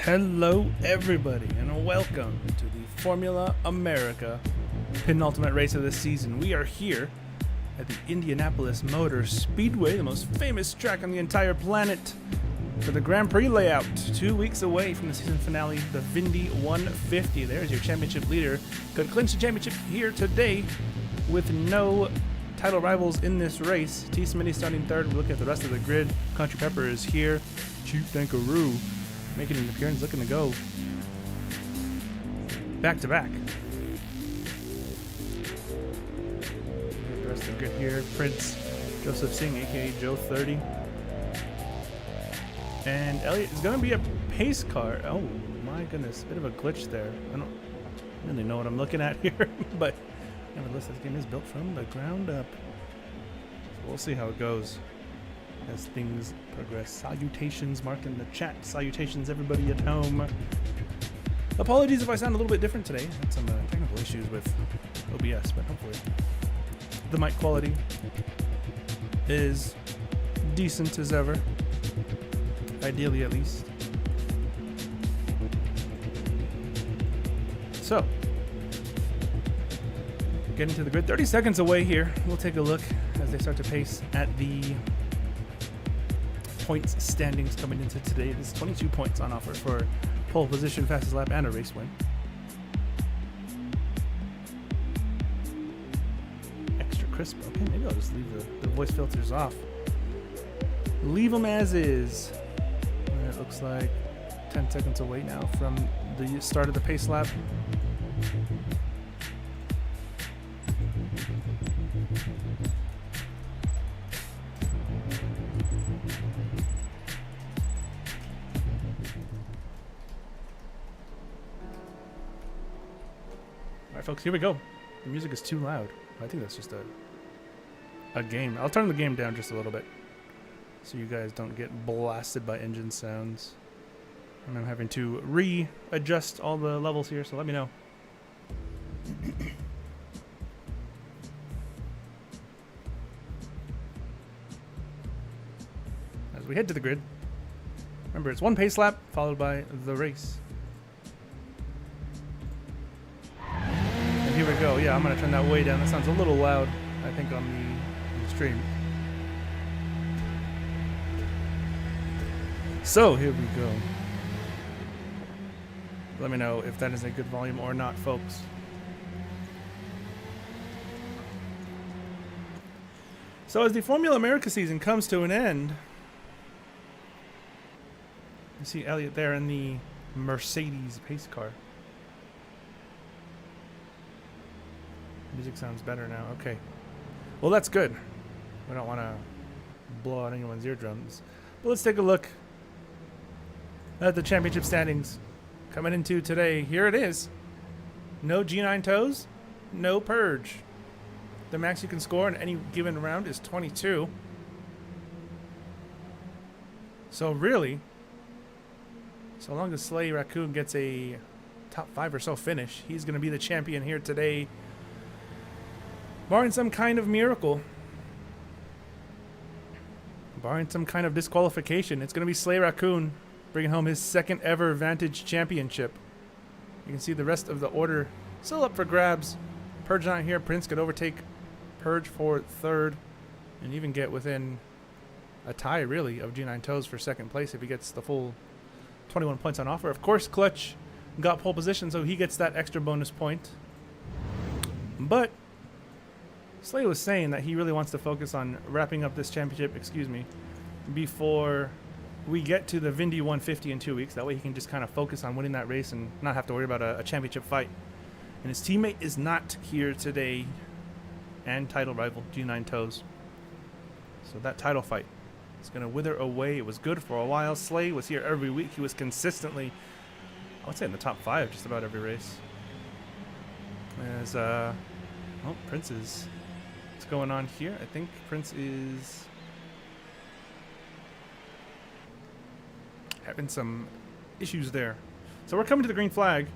Hello everybody and welcome to the Formula America penultimate race of the season. We are here at the Indianapolis Motor Speedway, the most famous track on the entire planet, for the Grand Prix layout. 2 weeks away from the season finale, the Indy 150. There's your championship leader. Could clinch the championship here today with no title rivals in this race. T. Smitty starting third. We look at the rest of the grid. Country Pepper is here. Cheap Dankaroo making an appearance, looking to go back to back. The rest of the grid here. Prince Joseph Singh, aka Joe 30. And Elliott is going to be a pace car. Oh my goodness, bit of a glitch there. I don't really know what I'm looking at here, but nevertheless, this game is built from the ground up. So we'll see how it goes as things progress. Salutations, Mark in the chat. Salutations, everybody at home. Apologies if I sound a little bit different today. Had some technical issues with OBS, but hopefully the mic quality is decent as ever. Ideally, at least. So, getting to the grid, 30 seconds away here. We'll take a look as they start to pace at the points standings coming into today. There's 22 points on offer for pole position, fastest lap, and a race win. Extra crisp. Okay, maybe I'll just leave the voice filters off. Leave them as is. And it looks like 10 seconds away now from the start of the pace lap. Alright folks, here we go. The music is too loud. I think that's just a game. I'll turn the game down just a little bit so you guys don't get blasted by engine sounds. And I'm having to readjust all the levels here, so let me know. As we head to the grid, remember it's one pace lap followed by the race. And here we go. Yeah, I'm going to turn that way down. That sounds a little loud, I think, on the stream. So here we go. Let me know if that is a good volume or not, folks. So as the Formula America season comes to an end, you see Elliott there in the Mercedes pace car. Music sounds better now. Okay. Well, that's good. We don't want to blow out anyone's eardrums. But let's take a look at the championship standings coming into today. Here it is. No G9 toes, no purge. The max you can score in any given round is 22. So really, so long as Slay Raccoon gets a top 5 or so finish, he's going to be the champion here today. Barring some kind of miracle, barring some kind of disqualification, it's going to be Slay Raccoon bringing home his second ever Vantage Championship. You can see the rest of the order still up for grabs. Purge not here. Prince could overtake Purge for third and even get within a tie, really, of G9 Toes for second place if he gets the full 21 points on offer. Of course, Clutch got pole position, so he gets that extra bonus point. But Slay was saying that he really wants to focus on wrapping up this championship, before we get to the Indy 150 in 2 weeks. That way he can just kind of focus on winning that race and not have to worry about a championship fight. And his teammate is not here today, and title rival G9 Toes. So that title fight is going to wither away. It was good for a while. Slay was here every week. He was consistently, I would say, in the top 5 just about every race. As, Prince is, what's going on here? I think Prince is having some issues there. So we're coming to the green flag.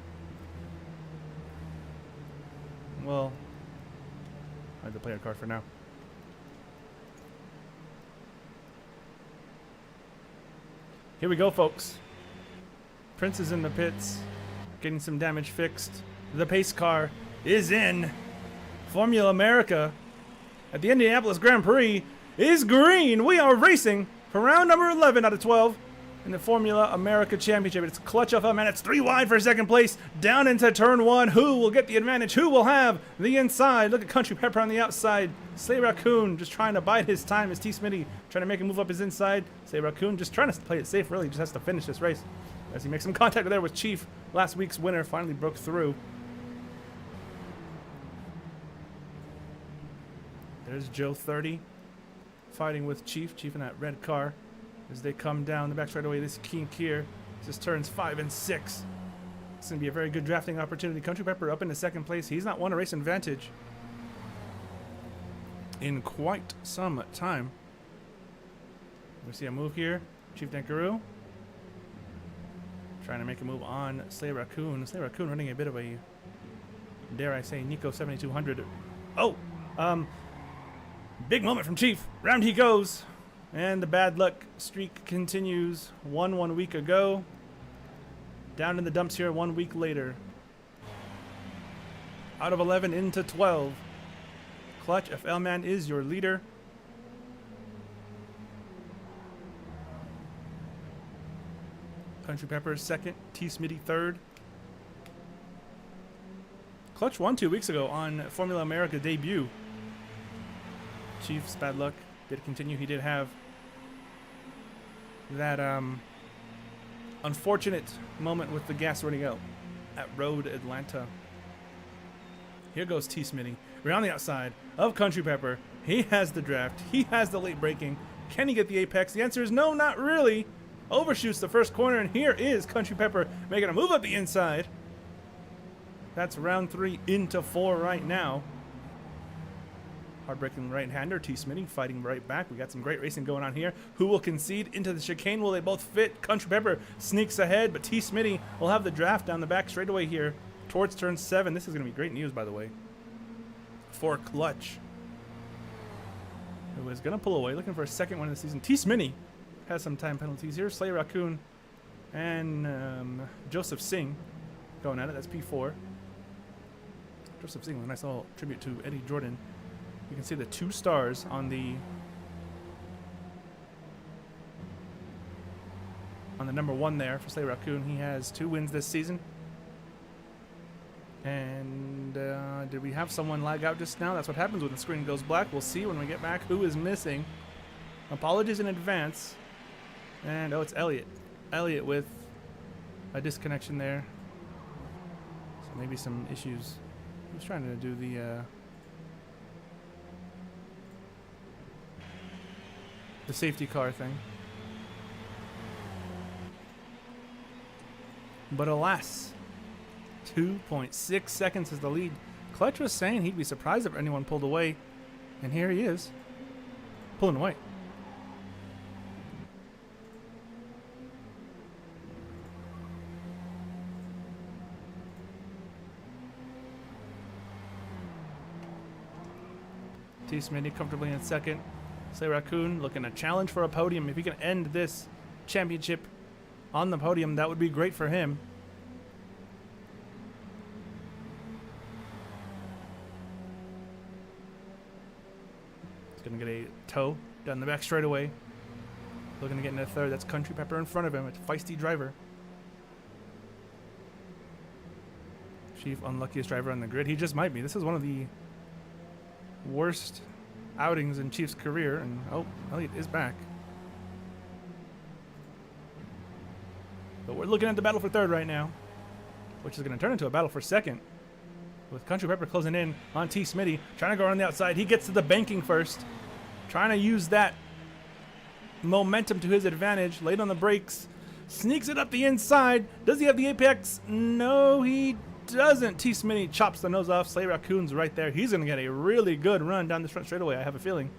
Well, I have the player card for now. Here we go, folks. Prince is in the pits, getting some damage fixed. The pace car is in. Formula America at the Indianapolis Grand Prix is green. We are racing for round number 11 out of 12 in the Formula America Championship. It's Clutch FL, man. It's 3 wide for second place. Down into turn 1. Who will get the advantage? Who will have the inside? Look at Country Pepper on the outside. Slay Raccoon just trying to bide his time as T. Smitty trying to make him move up his inside. Slay Raccoon just trying to play it safe, really. Just has to finish this race. As he makes some contact there with Chief. Last week's winner finally broke through. There's Joe 30 fighting with Chief. Chief in that red car. As they come down the back straightaway, this kink here. Just turns 5 and 6. It's going to be a very good drafting opportunity. Country Pepper up into second place. He's not won a race advantage in quite some time. We see a move here. Chief Dankaroo trying to make a move on Slay Raccoon. Slay Raccoon running a bit of a, dare I say, Nico 7200. Oh! Big moment from Chief. Round he goes. And the bad luck streak continues. 1 week ago. Down in the dumps here 1 week later. Out of 11 into 12. Clutch FL Man is your leader. Country Pepper second. T. Smitty third. Clutch won 2 weeks ago on Formula America debut. Chief's bad luck did continue. He did have that unfortunate moment with the gas running out at Road Atlanta. Here goes T. Smitty. We're on the outside of Country Pepper. He has the draft. He has the late braking. Can he get the apex? The answer is no, not really. Overshoots the first corner, and here is Country Pepper making a move up the inside. That's round 3 into 4 right now. Hard-breaking right-hander, T. Smitty fighting right back. We got some great racing going on here. Who will concede into the chicane? Will they both fit? Country Pepper sneaks ahead, but T. Smitty will have the draft down the back straightaway here towards turn 7. This is going to be great news, by the way, for Clutch, who is going to pull away, looking for a second one of the season. T. Smitty has some time penalties here. Slay Raccoon and Joseph Singh going at it. That's P4. Joseph Singh with a nice little tribute to Eddie Jordan. You can see the 2 stars on the number 1 there for Slay Raccoon. He has 2 wins this season. And did we have someone lag out just now? That's what happens when the screen goes black. We'll see when we get back who is missing. Apologies in advance. And oh, it's Elliot. Elliot with a disconnection there. So maybe some issues. He was trying to do the safety car thing. But alas, 2.6 seconds is the lead. Clutch was saying he'd be surprised if anyone pulled away, and here he is, pulling away. T. Smitty comfortably in second. Slay Raccoon looking to challenge for a podium. If he can end this championship on the podium, that would be great for him. He's going to get a toe down the back straightaway. Looking to get into third. That's Country Pepper in front of him. It's a feisty driver. Chief, unluckiest driver on the grid. He just might be. This is one of the worst outings in Chief's career, and oh, Elliot is back. But we're looking at the battle for third right now, which is going to turn into a battle for second, with Country Pepper closing in on T. Smitty, trying to go around the outside. He gets to the banking first, trying to use that momentum to his advantage. Late on the brakes, sneaks it up the inside. Does he have the apex? No, he doesn't. T. Smitty chops the nose off. Slay Raccoon's right there. He's going to get a really good run down this front straightaway, I have a feeling.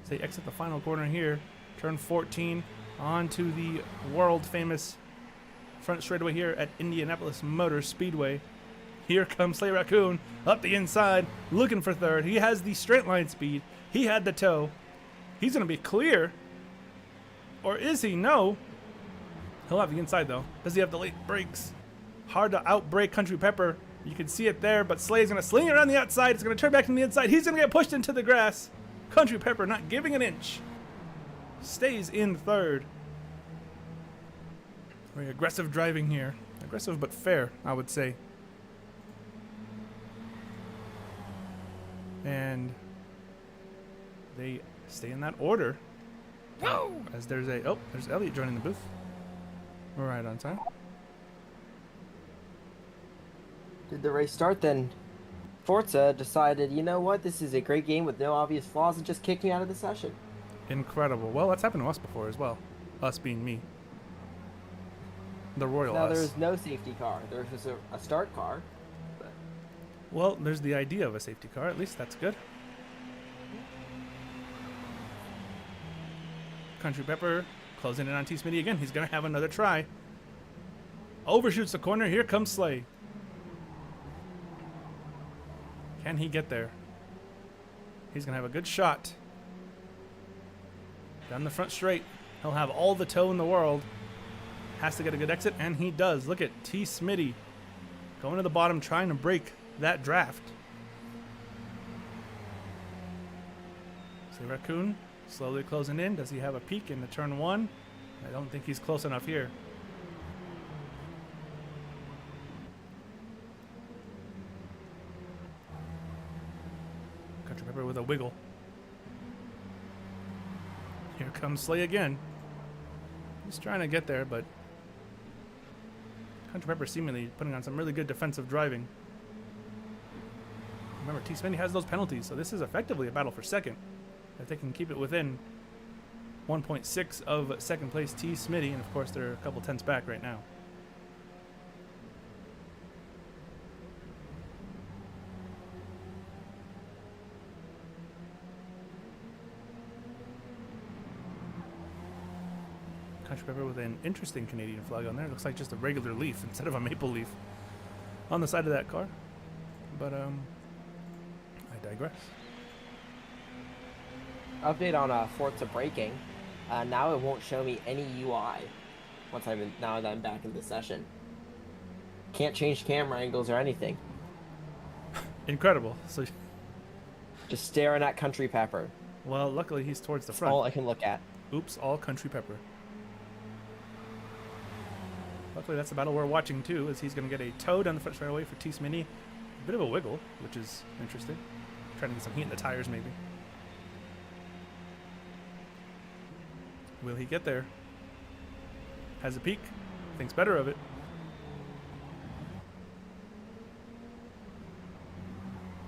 So they exit the final corner here. Turn 14 onto the world-famous front straightaway here at Indianapolis Motor Speedway. Here comes Slay Raccoon up the inside, looking for third. He has the straight line speed. He had the toe. He's going to be clear. Or is he? No. He'll have the inside though. Does he have the late brakes? Hard to outbrake Country Pepper. You can see it there, but Slay's going to sling it around the outside. It's going to turn back to the inside. He's going to get pushed into the grass. Country Pepper not giving an inch. Stays in third. Very aggressive driving here. Aggressive but fair, I would say. And they stay in that order. Whoa! As there's Elliott joining the booth. We're right on time. Did the race start, then Forza decided, you know what, this is a great game with no obvious flaws, and just kicked me out of the session. Incredible. Well, that's happened to us before as well. Us being me. The royal Now us. there's no safety car. There's just a start car. But Well, there's the idea of a safety car. At least that's good. Country Pepper closing in on T. Smitty again. He's going to have another try. Overshoots the corner. Here comes Slay. Can he get there? He's going to have a good shot. Down the front straight. He'll have all the toe in the world. Has to get a good exit, and he does. Look at T. Smitty going to the bottom, trying to break that draft. So Raccoon slowly closing in. Does he have a peek into turn one? I don't think he's close enough here. Country Pepper with a wiggle. Here comes Slay again. He's trying to get there, but Country Pepper seemingly putting on some really good defensive driving. Remember, T. Smitty has those penalties, so this is effectively a battle for second. If they can keep it within 1.6 of second place T. Smitty, and of course they're a couple tenths back right now. Country Pepper with an interesting Canadian flag on there. It looks like just a regular leaf instead of a maple leaf on the side of that car. But I digress. update on Forza braking. Now it won't show me any UI once now that I'm back in the session. Can't change camera angles or anything. Incredible. So, Just staring at Country Pepper. well, luckily he's towards the That's front. all I can look at. Oops, all Country Pepper. Luckily, that's the battle we're watching too, as he's going to get a toe down the front straightaway for T. Smitty. A bit of a wiggle, which is interesting. Trying to get some heat in the tires, maybe. Will he get there? Has a peek. Thinks better of it.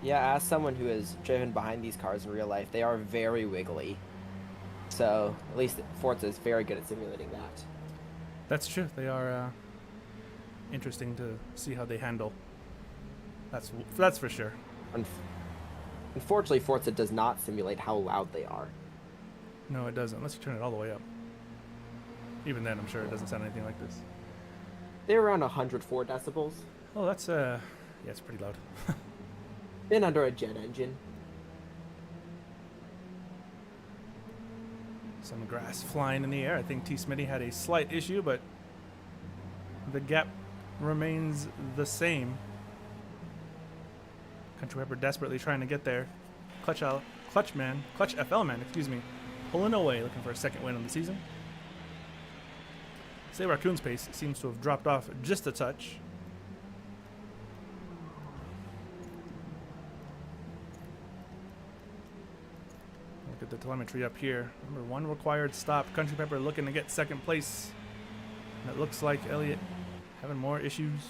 Yeah, as someone who has driven behind these cars in real life, they are very wiggly. So, at least Forza is very good at simulating that. That's true. They are interesting to see how they handle. That's for sure. Unfortunately, Forza does not simulate how loud they are. No, it doesn't, unless you turn it all the way up. Even then, I'm sure it doesn't sound anything like this. They're around 104 decibels. Oh, that's yeah, it's pretty loud. Been under a jet engine. Some grass flying in the air. I think T. Smitty had a slight issue, but the gap remains the same. Country Pepper desperately trying to get there. Clutch FL man, excuse me, pulling away, looking for a second win on the season. Say Raccoon's pace seems to have dropped off just a touch. Look at the telemetry up here. Remember, one required stop. Country Pepper looking to get second place. And it looks like Elliott having more issues.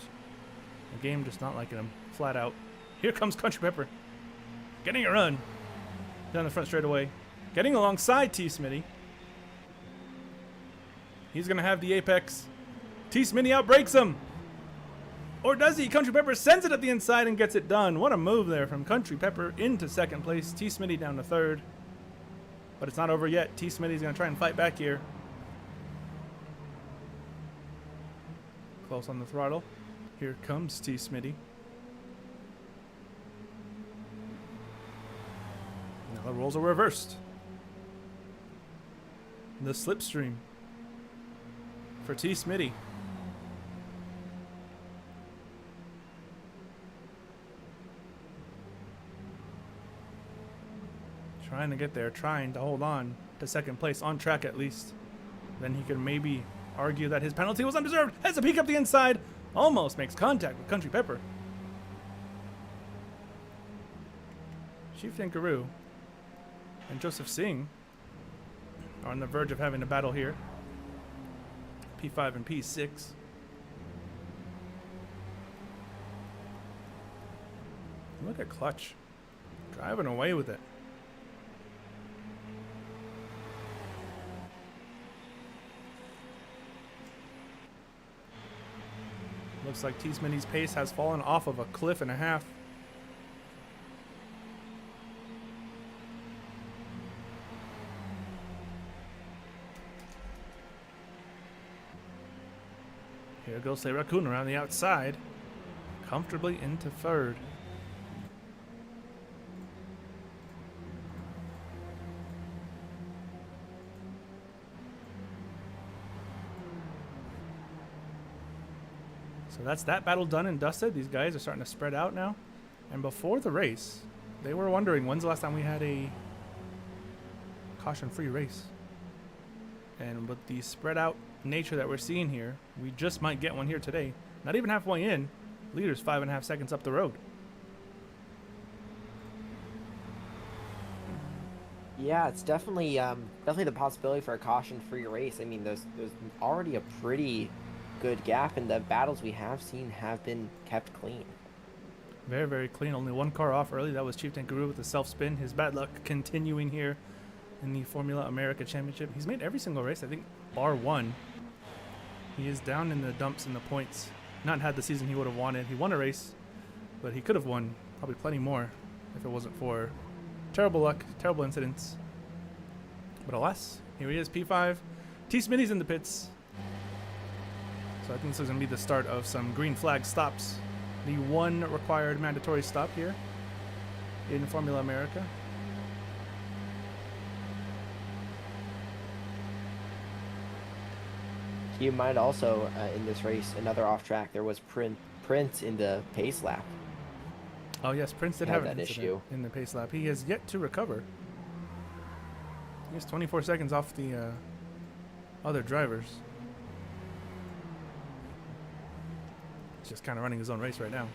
The game just not liking him, flat out. Here comes Country Pepper. Getting a run. Down the front straightaway. Getting alongside T. Smitty. He's going to have the apex. T. Smitty outbreaks him. Or does he? Country Pepper sends it at the inside and gets it done. What a move there from Country Pepper into second place. T. Smitty down to third. But it's not over yet. T. Smitty's going to try and fight back here. Close on the throttle. Here comes T. Smitty. Now the roles are reversed. The slipstream. for T. Smitty. Trying to get there, trying to hold on to second place, on track at least. Then he can maybe argue that his penalty was undeserved. Has a peek up the inside. Almost makes contact with Country Pepper. Chieftain Guru and Joseph Singh are on the verge of having a battle here. P5 and P6. Look at Clutch. Driving away with it. Looks like T. Smitty's pace has fallen off of a cliff and a half. Here goes Slay Raccoon around the outside, comfortably into third. So that's that battle done and dusted. These guys are starting to spread out now. And before the race, they were wondering when's the last time we had a caution-free race. And with the spread out nature that we're seeing here, we just might get one here today. Not even halfway in. Leader's 5.5 seconds up the road. Yeah, it's definitely the possibility for a caution-free race. I mean, there's already a pretty good gap, and the battles we have seen have been kept clean. Very, very clean. Only one car off early. That was Chieftain Guru with the self-spin. His bad luck continuing here in the Formula America Championship. He's made every single race, I think, bar one. He is down in the dumps in the points. Not had the season he would have wanted. He won a race, but he could have won probably plenty more if it wasn't for terrible luck, terrible incidents. But alas, here he is, P5. T. Smitty's in the pits. So I think this is going to be the start of some green flag stops. The one required mandatory stop here in Formula America. You might also, in this race, another off track, there was Prince in the pace lap. Oh yes, Prince did have that issue in the pace lap. He has yet to recover. He's 24 seconds off the other drivers. He's just kind of running his own race right now.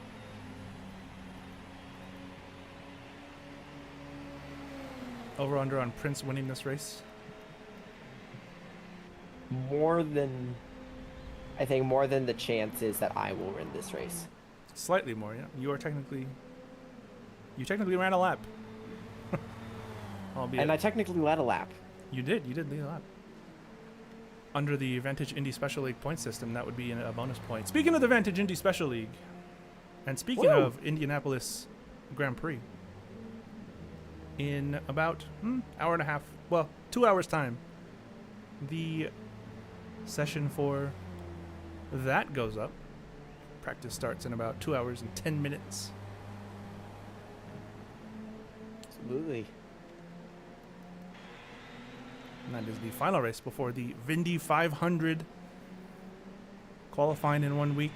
Over under on Prince winning this race. I think more than the chances that I will win this race. Slightly more, yeah. You technically ran a lap. And I technically led a lap. You did lead a lap. Under the Vantage Indy Special League point system, that would be a bonus point. Speaking of the Vantage Indy Special League, and speaking of Indianapolis Grand Prix, in about hour and a half, well, 2 hours time, the session for that goes up. Practice starts in about 2 hours and 10 minutes. Absolutely. And that is the final race before the Vindy 500. Qualifying in 1 week,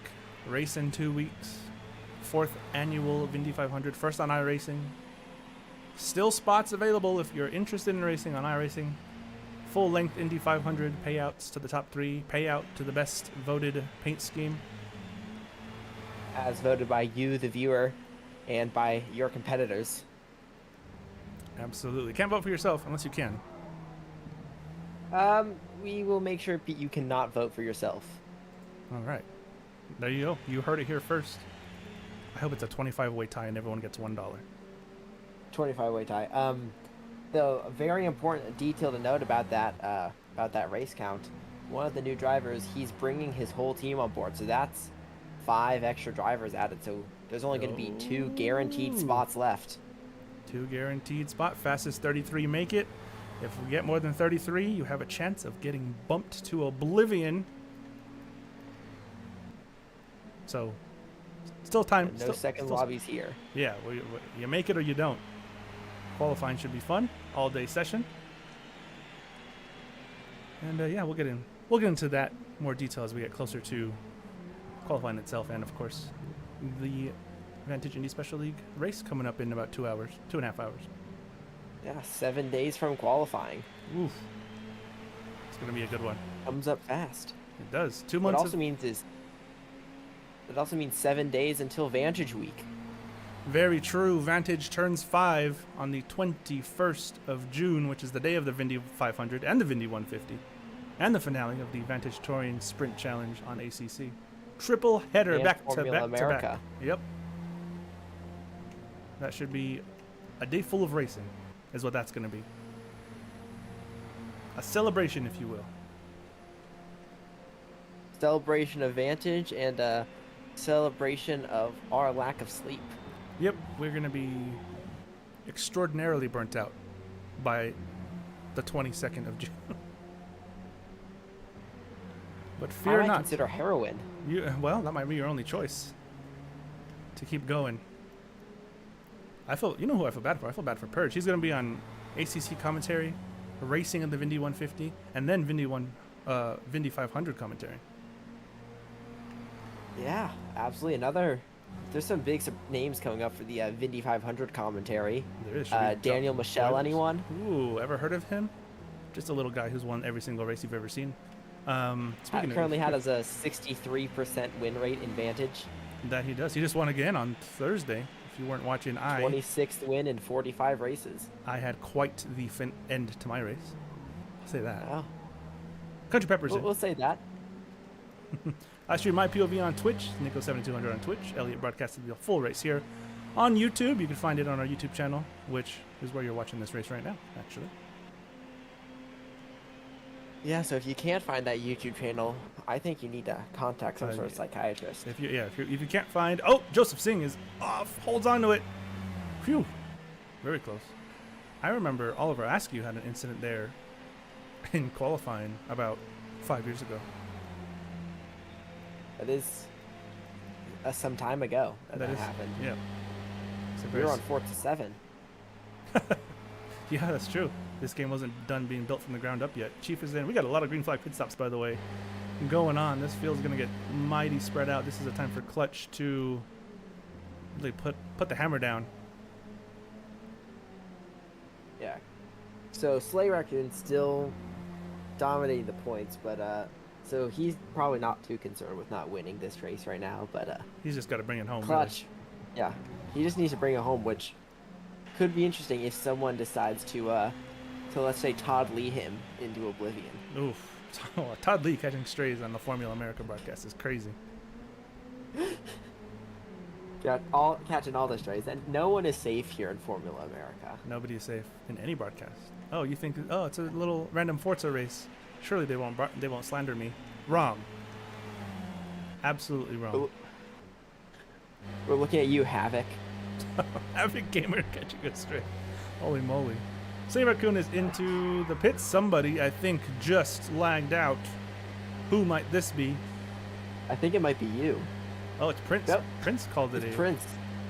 race in 2 weeks. 4th annual Vindy 500, first on iRacing. Still spots available if you're interested in racing on iRacing. Full-length Indy 500 payouts to the top 3, payout to the best voted paint scheme. As voted by you, the viewer, and by your competitors. Absolutely. Can't vote for yourself unless you can. We will make sure you cannot vote for yourself. All right. There you go. You heard it here first. I hope it's a 25-way tie and everyone gets $1. 25-way tie. The very important detail to note about that race count, one of the new drivers, he's bringing his whole team on board, so that's 5 extra drivers added, so there's only going to be 2 guaranteed spots left. 2 guaranteed spot. Fastest 33 make it. If we get more than 33, you have a chance of getting bumped to oblivion. So, still time. No second lobbies here. Yeah, you make it or you don't. Qualifying should be fun. All-day session. And yeah, we'll get we'll get into that more detail as we get closer to qualifying itself, and of course the Vantage Indy Special League race coming up in about 2 hours, 2.5 hours. Yeah, 7 days from qualifying. Oof. It's going to be a good one. Comes up fast. It does. 2 What months. it also means is, it also means 7 days until Vantage Week. Very true. Vantage turns 5 on the 21st of June, which is the day of the Vindy 500 and the Vindy 150, and the finale of the Vantage Touring Sprint Challenge on ACC. Triple header And back Formula to back America. to back. Yep. That should be a day full of racing, is what that's going to be. A celebration, if you will. Celebration of Vantage and a celebration of our lack of sleep. Yep, we're going to be extraordinarily burnt out by the 22nd of June. But I fear might not. consider heroin. Well, that might be your only choice to keep going. You know who I feel bad for? I feel bad for Purge. He's going to be on ACC commentary, racing in the Vindy 150, and then Vindy 500 commentary. Yeah, absolutely. There's some big names coming up for the Vindy 500 commentary. There is. Daniel Michel, anyone? Ooh, ever heard of him? Just a little guy who's won every single race you've ever seen. Currently has a 63% win rate in Vantage. That he does. He just won again on Thursday. If you weren't watching, 26th win in 45 races. I had quite the end to my race. I'll say that. Oh. Country Peppers. We'll say that. I stream my POV on Twitch, Nico7200 on Twitch. Elliot broadcasted the full race here on YouTube. You can find it on our YouTube channel, which is where you're watching this race right now, actually. Yeah, so if you can't find that YouTube channel, I think you need to contact some sort of psychiatrist. If you can't find, Joseph Singh is off, holds on to it. Phew, very close. I remember Oliver Askew had an incident there in qualifying about 5 years ago. That is some time ago that happened. Yeah. We were on 4th to 7. Yeah, that's true. This game wasn't done being built from the ground up yet. Chief is in. We got a lot of green flag pit stops, by the way, going on. This field's going to get mighty spread out. This is a time for Clutch to really put the hammer down. Yeah. So Slay Raccoon's still dominating the points, but so he's probably not too concerned with not winning this race right now. But he's just got to bring it home. Clutch, really. Yeah, he just needs to bring it home, which could be interesting if someone decides to let's say Todd Lee him into oblivion. Oof. Todd Lee catching strays on the Formula America broadcast is crazy. Catching all the strays, and no one is safe here in Formula America. Nobody is safe in any broadcast. Oh, you think? Oh, it's a little random Forza race. Surely they won't slander me. Wrong. Absolutely wrong. We're looking at you, Havoc. Havoc Gamer catching a stray. Holy moly. Slay Raccoon is into the pits. Somebody, I think, just lagged out. Who might this be? I think it might be you. Oh, it's Prince. Yep. Prince called it. It's Prince.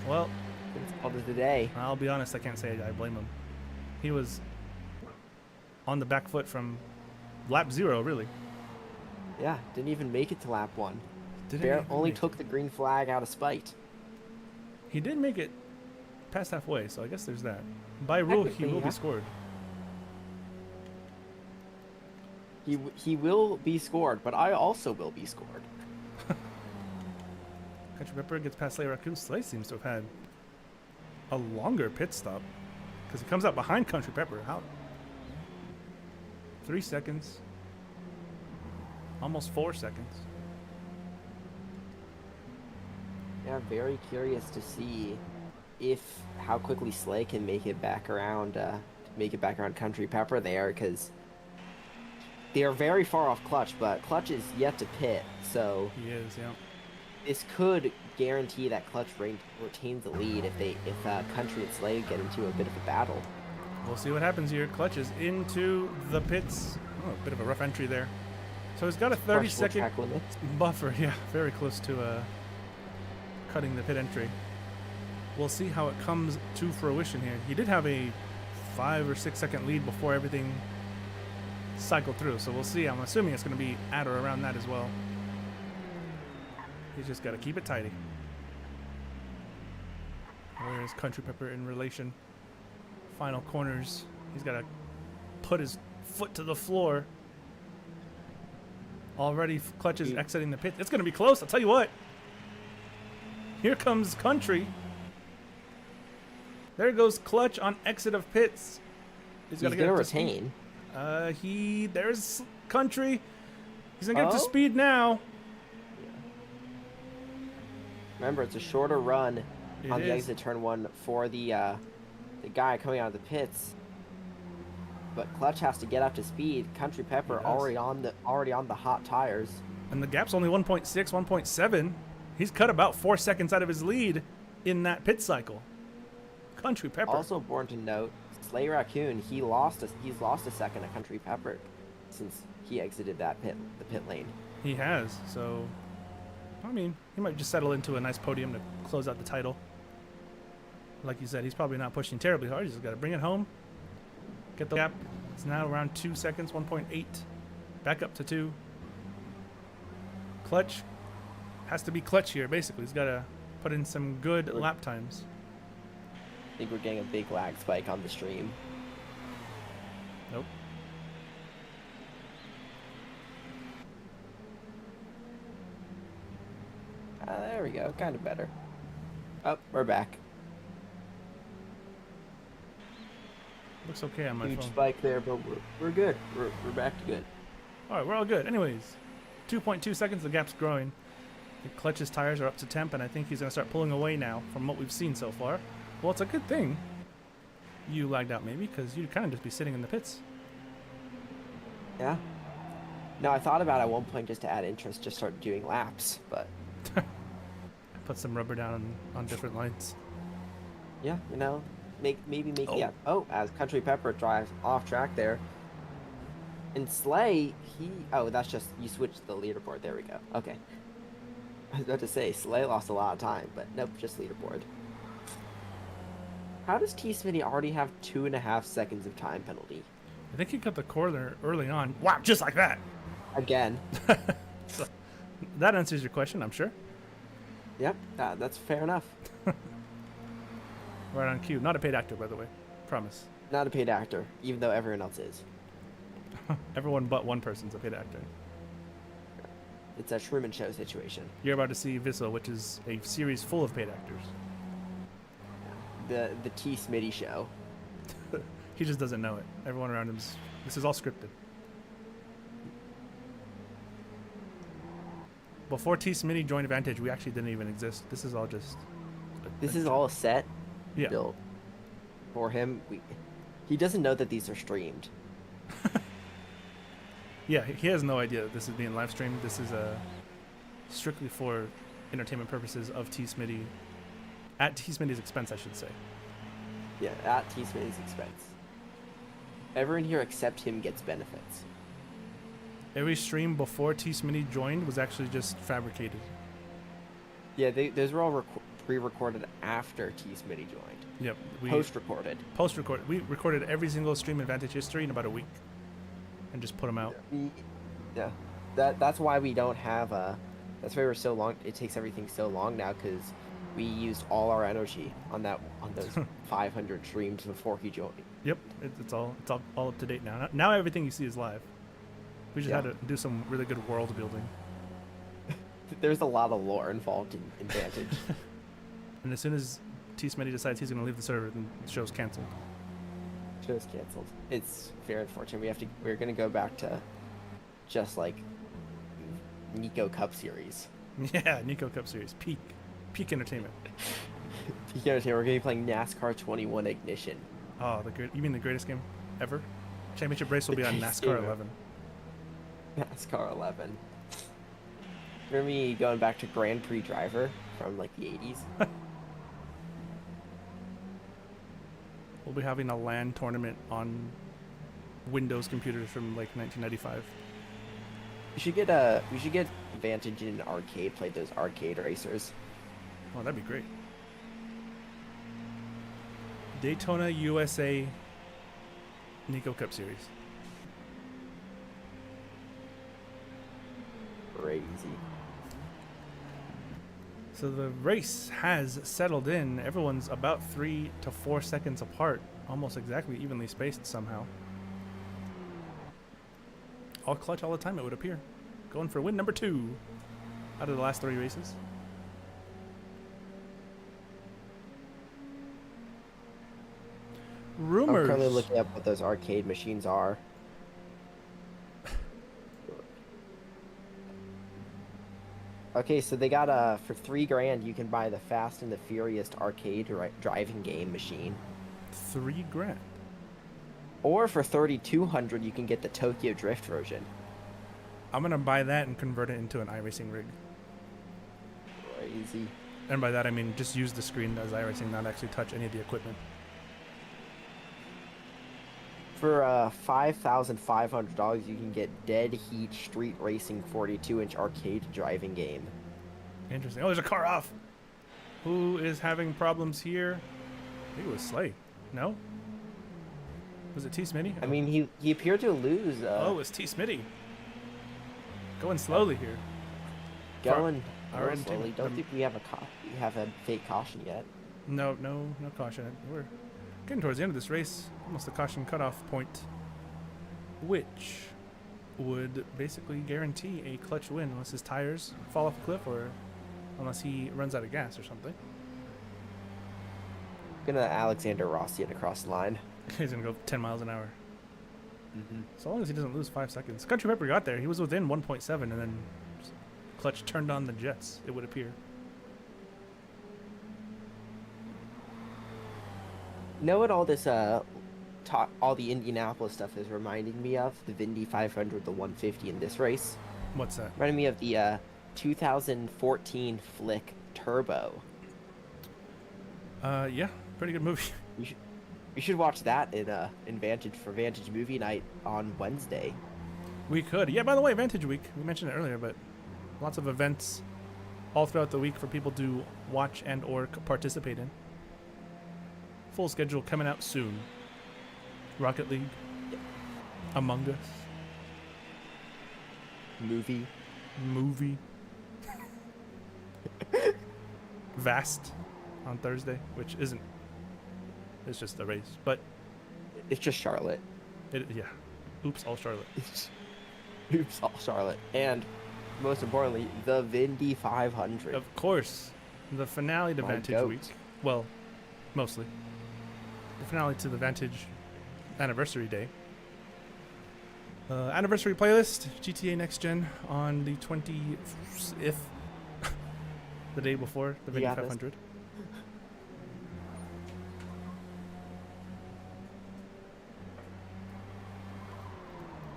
Well, Prince called it today. I'll be honest, I can't say I blame him. He was on the back foot from lap 0, really. Yeah, didn't even make it to lap 1. Only took the green flag out of spite. He did make it past halfway, so I guess there's that. By rule, he will be scored. He will be scored, but I also will be scored. Country Pepper gets past Slay Raccoon. Slay seems to have had a longer pit stop because he comes out behind Country Pepper. How? 3 seconds. Almost 4 seconds. Yeah, I'm very curious to see how quickly Slay can make it back around Country Pepper there, because they are very far off Clutch, but Clutch is yet to pit, so he is, yeah. This could guarantee that Clutch retains the lead if Country and Slay get into a bit of a battle. We'll see what happens here. Clutch is into the pits. Oh, a bit of a rough entry there. So he's got a 30-second buffer. Yeah, very close to cutting the pit entry. We'll see how it comes to fruition here. He did have a 5 or 6 second lead before everything cycle through. So we'll see. I'm assuming it's going to be at or around that as well. He's just got to keep it tidy. Where is Country Pepper in relation? Final corners. He's got to put his foot to the floor. Already Clutch is exiting the pit. It's going to be close. I'll tell you what. Here comes Country. There goes Clutch on exit of pits. He's going to retain. There's Country. He's going to get up to speed now. Remember, it's a shorter run on the exit turn 1 for the guy coming out of the pits. But Clutch has to get up to speed. Country Pepper already on the hot tires. And the gap's only 1.6, 1.7. He's cut about 4 seconds out of his lead in that pit cycle. Country Pepper. Also important to note, Slay Raccoon, he's lost a second at Country Pepper since he exited the pit lane. He has, so I mean, he might just settle into a nice podium to close out the title. Like you said, he's probably not pushing terribly hard. He's just got to bring it home. Get the gap. It's now around 2 seconds, 1.8. Back up to 2. Clutch has to be clutch here, basically. He's got to put in some good lap times. I think we're getting a big lag spike on the stream. Nope. There we go. Kind of better. Oh, we're back. Looks okay on my Huge phone. spike there, but we're good. We're back to good. All right, we're all good. Anyways, 2.2 seconds. The gap's growing. The Clutch's tires are up to temp, and I think he's going to start pulling away now from what we've seen so far. Well, it's a good thing you lagged out, maybe, because you'd kind of just be sitting in the pits. Yeah. No, I thought about at one point just to add interest, just start doing laps, but put some rubber down on different lines. Yeah, you know, maybe make yeah. Oh, as Country Pepper drives off track there. And Slay, that's just you switched the leaderboard. There we go. Okay. I was about to say Slay lost a lot of time, but nope, just leaderboard. How does T Smitty already have 2.5 seconds of time penalty? I think he cut the corner early on. Wow, just like that. Again. So, that answers your question, I'm sure. Yep, that's fair enough. Right on cue. Not a paid actor, by the way. Promise. Not a paid actor, even though everyone else is. Everyone but one person's a paid actor. It's a Truman Show situation. You're about to see Vissel, which is a series full of paid actors. The T Smitty show. He just doesn't know it. Everyone around him's... This is all scripted. Before T Smitty joined Vantage, we actually didn't even exist. This is all just... This is all a set yeah. built for him. He doesn't know that these are streamed. Yeah, he has no idea that this is being live streamed. This is strictly for entertainment purposes of T Smitty. At T Smitty's expense, I should say. Yeah, at T Smitty's expense. Everyone here except him gets benefits. Every stream before T Smitty joined was actually just fabricated. Yeah, those were all pre-recorded after T Smitty joined. Yep. Post-recorded. Post-recorded. We recorded every single stream in Vantage history in about a week. And just put them out. Yeah. That's why we don't have that's why we're so long. It takes everything so long now because we used all our energy on those 500 streams before he joined. Yep, it's all up to date now. Now everything you see is live. We just had to do some really good world building. There's a lot of lore involved in Vantage. And as soon as T Smitty decides he's going to leave the server, then the show's canceled. Show's canceled. It's very unfortunate. We're gonna go back to just like Nico Cup Series. Yeah, Nico Cup Series. Peak entertainment. Peak entertainment. We're gonna be playing NASCAR 21 Ignition. Oh, you mean the greatest game ever? Championship race will be on NASCAR 11. NASCAR 11. Remember me going back to Grand Prix Driver from like the 80s? We'll be having a LAN tournament on Windows computers from like 1995. We should get Vantage in an arcade, play those arcade racers. Oh, that'd be great. Daytona USA Nico Cup Series. Crazy. So the race has settled in. Everyone's about 3 to 4 seconds apart, almost exactly evenly spaced somehow. All clutch all the time, it would appear. Going for win number 2 out of the last 3 races. Rumors. I'm currently looking up what those arcade machines are. Okay, so they got for $3,000 you can buy the Fast and the Furious arcade driving game machine. $3,000. Or for $3,200 you can get the Tokyo Drift version. I'm gonna buy that and convert it into an iRacing rig. Crazy. And by that I mean just use the screen as iRacing, not actually touch any of the equipment. For $5,500 you can get Dead Heat Street Racing 42-inch arcade driving game. Interesting. Oh, there's a car off. Who is having problems here? I think it was Slay. No? Was it T. Smitty? I mean, he appeared to lose. Oh, it's T. Smitty. Going slowly here. Going our slowly. Don't think we have a fake caution yet. No caution. We're getting towards the end of this race. Almost the caution cutoff point, which would basically guarantee a clutch win unless his tires fall off a cliff or unless he runs out of gas or something. Gonna Alexander Rossi it across the line. He's gonna go 10 miles an hour. Mm-hmm. So long as he doesn't lose 5 seconds. Country Pepper got there. He was within 1.7 and then clutch turned on the jets, it would appear. Know what all this all the Indianapolis stuff is reminding me of? The Indy 500, the 150 in this race. What's that? Reminding me of the 2014 flick Turbo. Yeah, pretty good movie. You should watch that in Vantage Movie Night on Wednesday. We could. Yeah, by the way, Vantage Week. We mentioned it earlier, but lots of events all throughout the week for people to watch and or participate in. Full schedule coming out soon. Rocket League. Among Us. Movie. Vast on Thursday, which isn't. It's just a race, but It's just Charlotte. yeah. Oops, all Charlotte. Oops, all Charlotte. And most importantly, the Indy 500. Of course, the finale to My Vantage goat. Week. Well, mostly. The finale to the Vantage Anniversary Day. Anniversary playlist, GTA Next Gen on the 20th, the day before the Indy 500.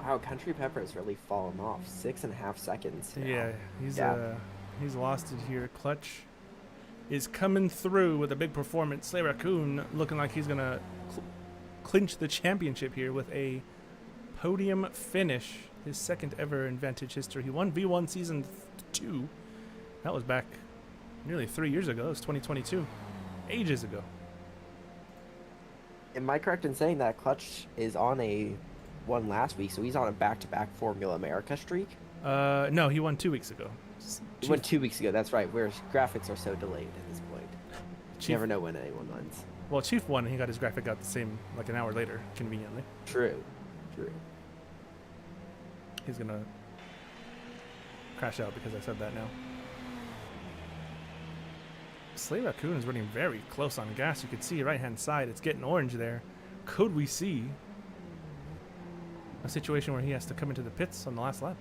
Wow, Country Pepper has really fallen off. 6.5 seconds. Now. Yeah, he's lost it here. Clutch is coming through with a big performance. Slay Raccoon looking like he's gonna clinch the championship here with a podium finish, his second ever in Vantage history. He won V1 Season 2. That was back nearly 3 years ago. It was 2022. Ages ago. Am I correct in saying that Clutch is on a one last week, so he's on a back-to-back Formula America streak? No, he won 2 weeks ago. He won 2 weeks ago, that's right, where graphics are so delayed at this point. You never know when anyone wins. Well, Chief won and he got his graphic out the same, like an hour later, conveniently. True. He's gonna crash out because I said that now. Slay Raccoon is running very close on gas. You can see right hand side, it's getting orange there. Could we see a situation where he has to come into the pits on the last lap?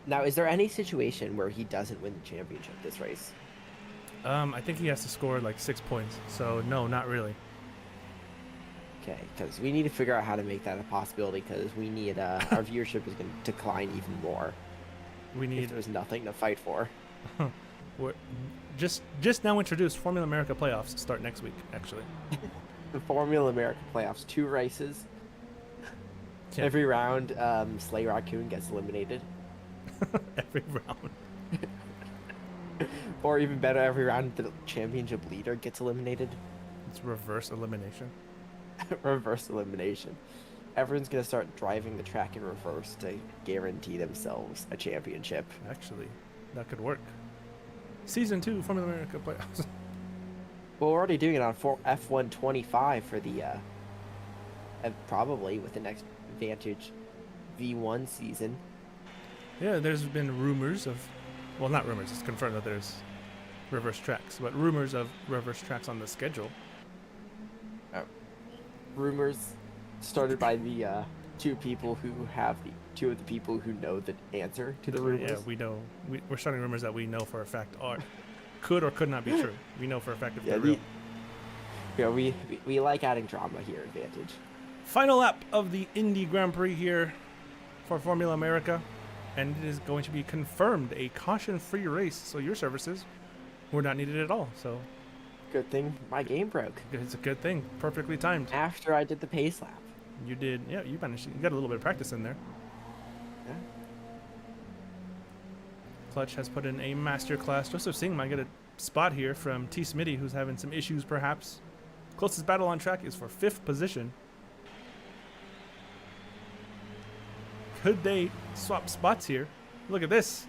Now, is there any situation where he doesn't win the championship this race? I think he has to score like 6 points. So no, not really. Okay, because we need to figure out how to make that a possibility, because we need our viewership is going to decline even more. We need. If there's nothing to fight for. We're just now introduced Formula America playoffs start next week. Actually, The Formula America playoffs, 2 races. Yeah. Every round, Slay Raccoon gets eliminated. Every round. Or even better, every round the championship leader gets eliminated. It's reverse elimination. Reverse elimination. everyone's gonna start driving the track in reverse to guarantee themselves a championship. Actually, that could work. Season 2 Formula America playoffs. Well, we're already doing it on F125 for the probably with the next Vantage V1 season. Yeah, there's been rumors of, well, not rumors, it's confirmed that there's reverse tracks, but rumors of reverse tracks on the schedule. Rumors started by the two of the people who know the answer to the rumors. Yeah, we know. We're starting rumors that we know for a fact are could or could not be true. We know for a fact if they're real. Yeah, we like adding drama here at Vantage. Final lap of the Indy Grand Prix here for Formula America, and it is going to be confirmed a caution-free race. So your services were not needed at all. So good thing my game broke. it's a good thing. Perfectly timed. After I did the pace lap. You did. Yeah, you managed. You got a little bit of practice in there. Yeah. Clutch has put in a master class. Joseph Singh might get a spot here from T. Smitty, who's having some issues perhaps. Closest battle on track is for 5th position. Could they swap spots here? Look at this.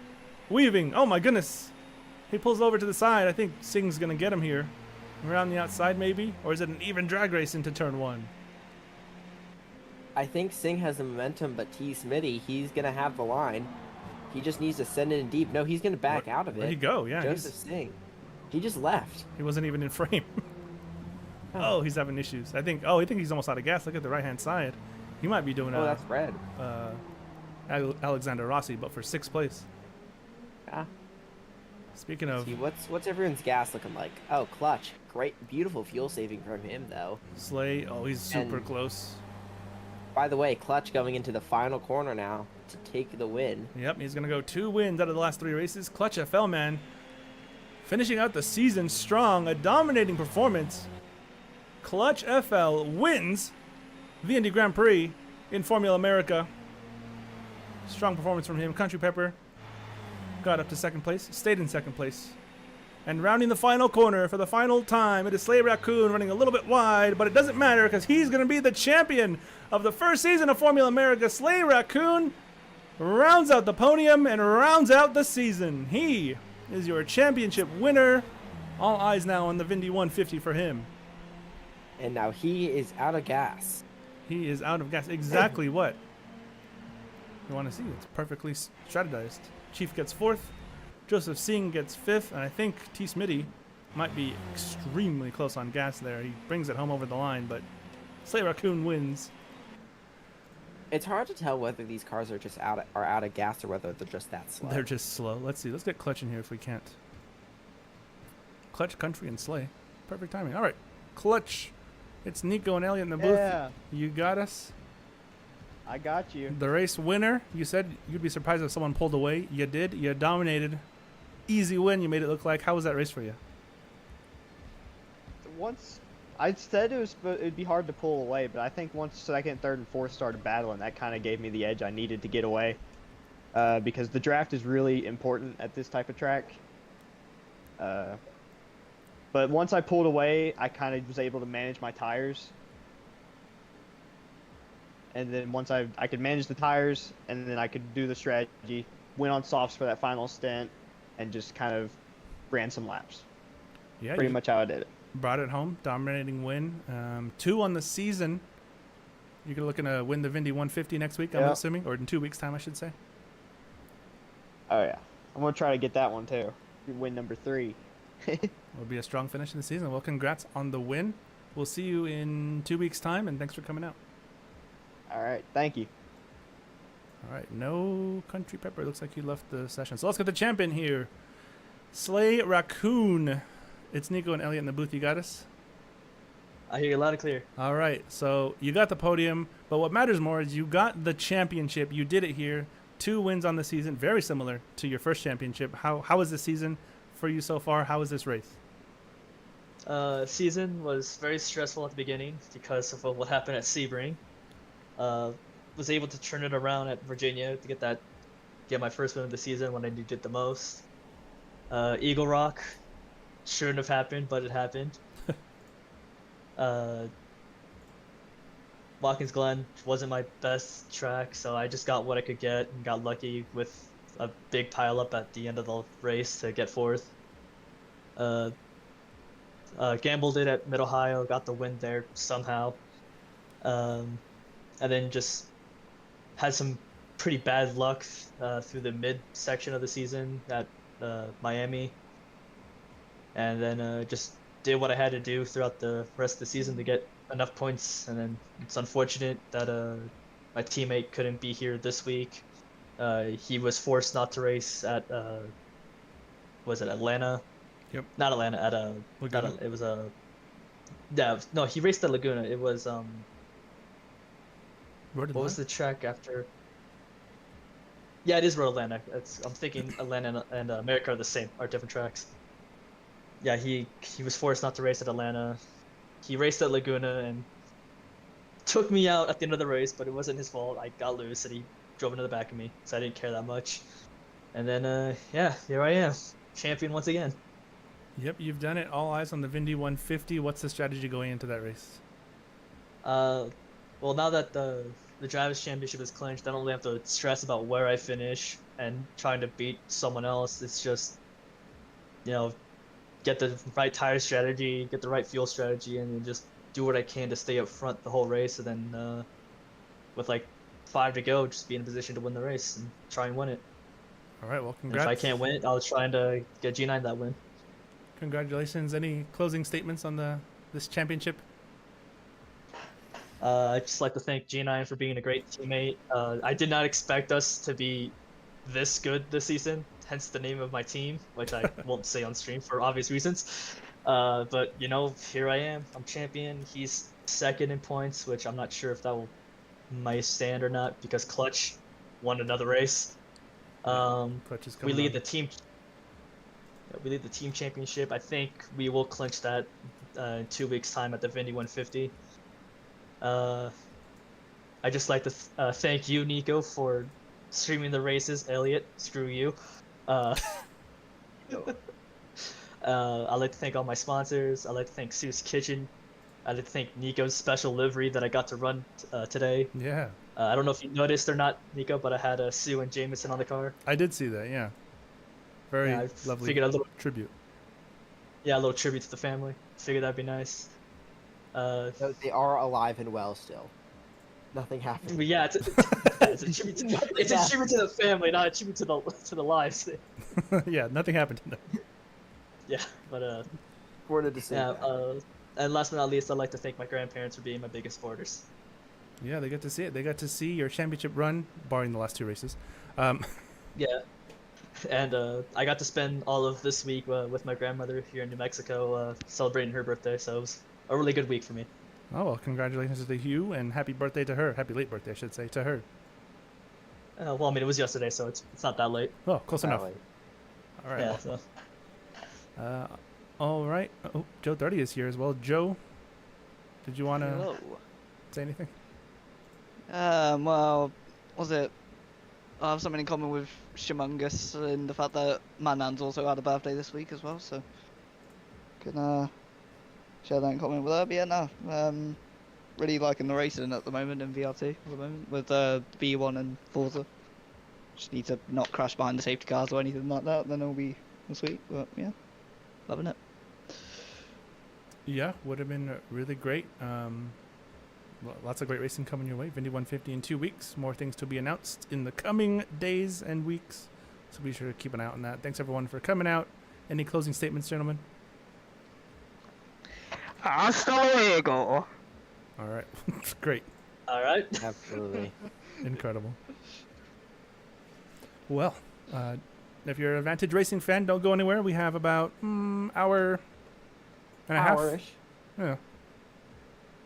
Weaving. Oh my goodness. He pulls over to the side. I think Singh's going to get him here. Around the outside maybe? Or is it an even drag race into turn 1? I think Singh has the momentum, but T. Smitty, he's going to have the line. He just needs to send it in deep. No, he's going to back out of it. Where'd he go? Yeah. Joseph Singh. He just left. He wasn't even in frame. Oh, he's having issues. I think he's almost out of gas. Look at the right-hand side. He might be doing that's red. Alexander Rossi, but for 6th place. Yeah. Speaking of... See, what's everyone's gas looking like? Oh, Clutch. Great, beautiful fuel saving from him, though. Slay. Oh, he's super close. By the way, Clutch going into the final corner now to take the win. Yep, he's going to go 2 wins out of the last 3 races. Clutch FL, man. Finishing out the season strong. A dominating performance. Clutch FL wins the Indy Grand Prix in Formula America. Strong performance from him. Country Pepper got up to 2nd place. Stayed in 2nd place. And rounding the final corner for the final time, it is Slay Raccoon running a little bit wide, but it doesn't matter because he's going to be the champion of the first season of Formula America. Slay Raccoon rounds out the podium and rounds out the season. He is your championship winner. All eyes now on the Vindy 150 for him. And now he is out of gas. He is out of gas. Exactly what you want to see. It's perfectly strategized. Chief gets 4th. Joseph Singh gets 5th. And I think T. Smitty might be extremely close on gas there. He brings it home over the line, but Slay Raccoon wins. It's hard to tell whether these cars are just out of gas or whether they're just that slow. They're just slow. Let's see. Let's get Clutch in here if we can't. Clutch, Country, and Slay. Perfect timing. All right. Clutch. It's Nico and Elliot in the booth. Yeah. You got us. I got you. The race winner. You said you'd be surprised if someone pulled away. You did. You dominated. Easy win. You made it look like. How was that race for you? Once I said it'd be hard to pull away, but I think once 2nd, 3rd, and 4th started battling, that kind of gave me the edge I needed to get away. Because the draft is really important at this type of track. But once I pulled away, I kind of was able to manage my tires. And then once I could manage the tires, and then I could do the strategy, went on softs for that final stint, and just kind of ran some laps. Yeah, pretty much how I did it. Brought it home, dominating win. 2 on the season. You're looking to win the Vindy 150 next week, I'm assuming, or in 2 weeks' time, I should say. Oh yeah, I'm gonna try to get that one too. Win number 3. Will be a strong finish in the season. Well, congrats on the win. We'll see you in 2 weeks' time, and thanks for coming out. All right, thank you. All right, no Country Pepper. Looks like he left the session. So let's get the champion here. Slay Raccoon. It's Nico and Elliot in the booth. You got us? I hear you loud and clear. All right, so you got the podium, but what matters more is you got the championship. You did it here. 2 wins on the season, very similar to your first championship. How was this season for you so far? How was this race? Season was very stressful at the beginning because of what happened at Sebring. Was able to turn it around at Virginia to get my first win of the season when I needed it the most. Eagle Rock shouldn't have happened, but it happened. Watkins Glen wasn't my best track, so I just got what I could get and got lucky with a big pile up at the end of the race to get fourth. Uh, Gambled it at Mid Ohio, got the win there somehow, um, and then just had some pretty bad luck through the mid section of the season at Miami, and then just did what I had to do throughout the rest of the season to get enough points. And then it's unfortunate that my teammate couldn't be here this week. He was forced not to race at was it Atlanta? Yep. Not Atlanta. At Laguna. it was a yeah. No, he raced at Laguna. It was Road what was the track after? Yeah, it is Road Atlanta. I'm thinking Atlanta and America are different tracks. Yeah, he was forced not to race at Atlanta. He raced at Laguna and took me out at the end of the race, but it wasn't his fault. I got loose and he drove into the back of me, so I didn't care that much. And then yeah, here I am, champion once again. Yep, you've done it. All eyes on the Indy 150. What's the strategy going into that race? Well, now that the Drivers' Championship is clinched, I don't really have to stress about where I finish and trying to beat someone else. It's just, you know, get the right tire strategy, get the right fuel strategy, and then just do what I can to stay up front the whole race. And then with like 5 to go, just be in a position to win the race and try and win it. All right, well, And congrats. if I can't win it, I'll try to get G9 that win. Congratulations. Any closing statements on this championship? I'd just like to thank G9 for being a great teammate. I did not expect us to be this good this season, hence the name of my team, which I won't say on stream for obvious reasons. But, you know, here I am. I'm champion. He's second in points, which I'm not sure if that will might stand or not because Clutch won another race. Clutch is We coming lead on. the team. We lead the team championship. I think we will clinch that in 2 weeks' time at the Indy 150. I just like to thank you, Nico, for streaming the races. Elliot, screw you. I'd like to thank all my sponsors. I'd like to thank Seuss Kitchen. I'd like to thank Nico's special livery that I got to run today. Yeah, I don't know if you noticed or not, Nico, but I had Sue and Jameson on the car. I did see that, yeah. Very Yeah, I lovely figured a little tribute. Yeah, a little tribute to the family. Figured that'd be nice. So they are alive and well still. Nothing happened. But yeah, it's a tribute to, it's a tribute to the family, not a tribute to the lives. Yeah, nothing happened to them. Yeah, but Wanted to say yeah. that. And last but not least, I'd like to thank my grandparents for being my biggest supporters. Yeah, they got to see it. They got to see your championship run, barring the last 2 races. Yeah, and I got to spend all of this week with my grandmother here in New Mexico, celebrating her birthday. So it was a really good week for me. Oh, well, congratulations to Hugh, and happy birthday to her. Happy late birthday, I should say, to her. Well, I mean, it was yesterday, so it's not that late. Oh, close enough. Valley. All right. Yeah. So. All right. Oh, Joe 30 is here as well. Joe, did you want to Hello. say anything? Well, was it? I have something in common with Shumungus in the fact that my nan's also had a birthday this week as well, so can share that in common with her. But yeah, no, really liking the racing at the moment in VRT at the moment with B1 and Forza. Just need to not crash behind the safety cars or anything like that, then it'll be sweet. But yeah, loving it. Yeah, would have been really great. Lots of great racing coming your way. Indy 150 in 2 weeks. More things to be announced in the coming days and weeks. So be sure to keep an eye out on that. Thanks everyone for coming out. Any closing statements, gentlemen? Hasta luego. All right. Great. All right. Absolutely. Incredible. Well, if you're a Vantage Racing fan, don't go anywhere. We have about hour and a half. Hour-ish. Yeah.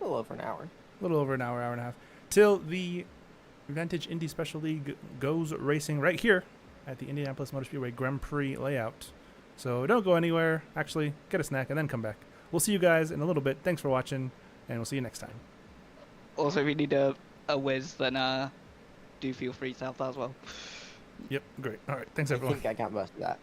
A little over an hour. A little over an hour, hour and a half, till the Vantage Indy Special League goes racing right here at the Indianapolis Motor Speedway Grand Prix layout. So don't go anywhere. Actually, get a snack and then come back. We'll see you guys in a little bit. Thanks for watching, and we'll see you next time. Also, if you need a whiz, then do feel free to have that as well. Yep, great. All right, thanks I everyone. think I got most of that.